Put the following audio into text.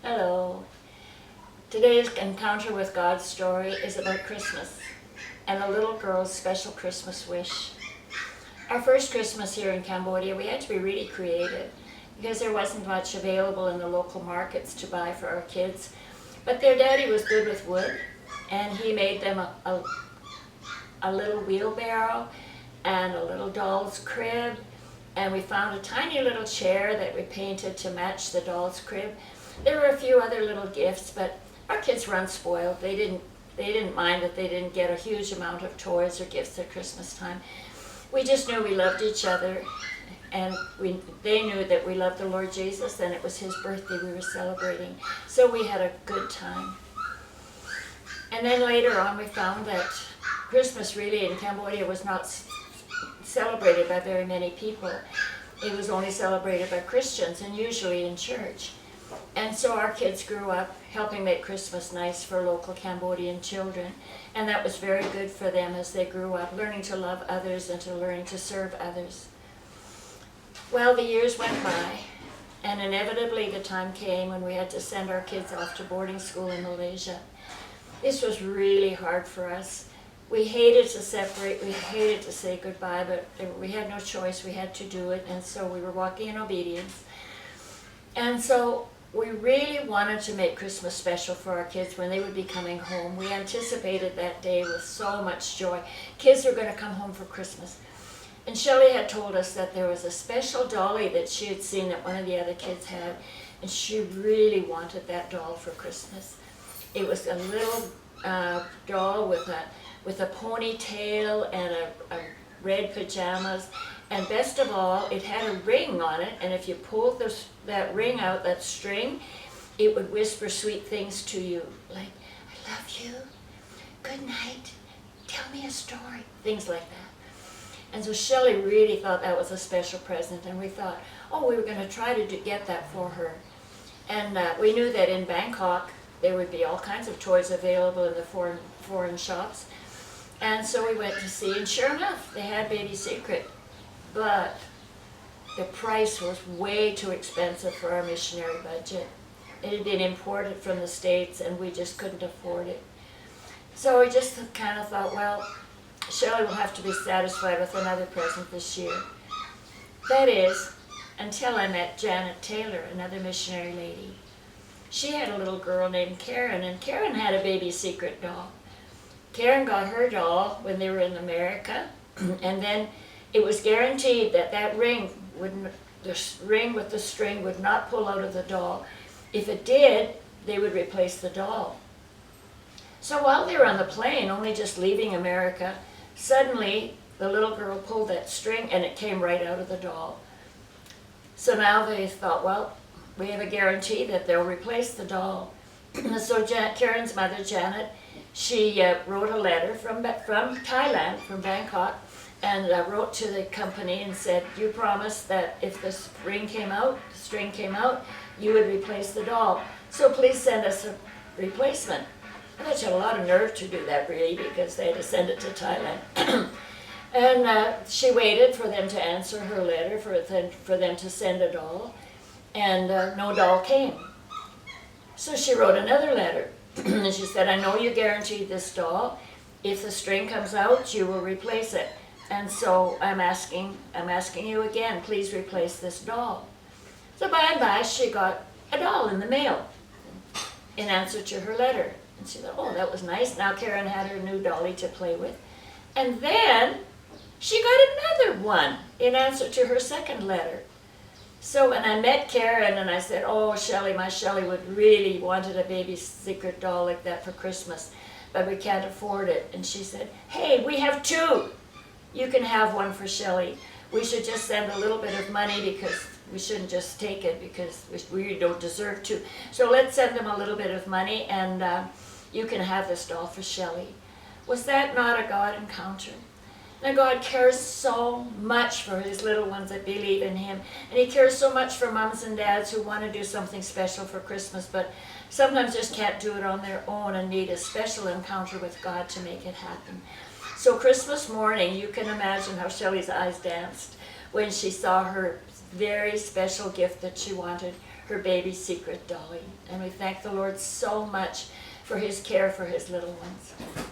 Hello. Today's encounter with God's story is about Christmas and a little girl's special Christmas wish. Our first Christmas here in Cambodia, we had to be really creative because there wasn't much available in the local markets to buy for our kids. But their daddy was good with wood, and he made them a little wheelbarrow and a little doll's crib, and we found a tiny little chair that we painted to match the doll's crib. There were a few other little gifts, but our kids were unspoiled. They didn't mind that they didn't get a huge amount of toys or gifts at Christmas time. We just knew we loved each other, and they knew that we loved the Lord Jesus, and it was his birthday we were celebrating. So we had a good time. And then later on we found that Christmas really in Cambodia was not celebrated by very many people. It was only celebrated by Christians, and usually in church. And so our kids grew up helping make Christmas nice for local Cambodian children. And that was very good for them as they grew up, learning to love others and to learning to serve others. Well, the years went by, and inevitably the time came when we had to send our kids off to boarding school in Malaysia. This was really hard for us. We hated to separate, we hated to say goodbye, but we had no choice, we had to do it, and so we were walking in obedience. And so we really wanted to make Christmas special for our kids when they would be coming home. We anticipated that day with so much joy. Kids were going to come home for Christmas. And Shelley had told us that there was a special dolly that she had seen that one of the other kids had, and she really wanted that doll for Christmas. It was a little doll with a ponytail and a red pajamas. And best of all, it had a ring on it, and if you pulled that ring out, that string, it would whisper sweet things to you, like, I love you, good night, tell me a story, things like that. And so Shelley really thought that was a special present, and we thought, oh, we were going to try to get that for her. And we knew that in Bangkok, there would be all kinds of toys available in the foreign shops. And so we went to see, and sure enough, they had Baby Secret. But the price was way too expensive for our missionary budget. It had been imported from the States, and we just couldn't afford it. So we just kind of thought, well, Shelley will have to be satisfied with another present this year. That is, until I met Janet Taylor, another missionary lady. She had a little girl named Karen, and Karen had a Baby Secret doll. Karen got her doll when they were in America, and then it was guaranteed that the ring with the string would not pull out of the doll. If it did, they would replace the doll. So while they were on the plane, only just leaving America, suddenly the little girl pulled that string and it came right out of the doll. So now they thought, well, we have a guarantee that they'll replace the doll. So Karen's mother, Janet, she wrote a letter from Thailand, from Bangkok, and wrote to the company and said, you promised that if the string came out, you would replace the doll. So please send us a replacement. And they had a lot of nerve to do that, really, because they had to send it to Thailand. And she waited for them to answer her letter, for them to send a doll, and no doll came. So she wrote another letter, and she said, I know you guaranteed this doll. If the string comes out, you will replace it. And so I'm asking you again, please replace this doll. So by and by, she got a doll in the mail in answer to her letter. And she thought, oh, that was nice. Now Karen had her new dolly to play with. And then she got another one in answer to her second letter. So when I met Karen and I said, oh, Shelley, my Shelley would really wanted a Baby Secret doll like that for Christmas, but we can't afford it. And she said, hey, we have two. You can have one for Shelley. We should just send a little bit of money because we shouldn't just take it because we don't deserve to. So let's send them a little bit of money and you can have this doll for Shelley. Was that not a God encounter? Now God cares so much for his little ones that believe in him. And he cares so much for moms and dads who want to do something special for Christmas, but sometimes just can't do it on their own and need a special encounter with God to make it happen. So Christmas morning, you can imagine how Shelley's eyes danced when she saw her very special gift that she wanted, her baby secret, Dolly. And we thank the Lord so much for his care for his little ones.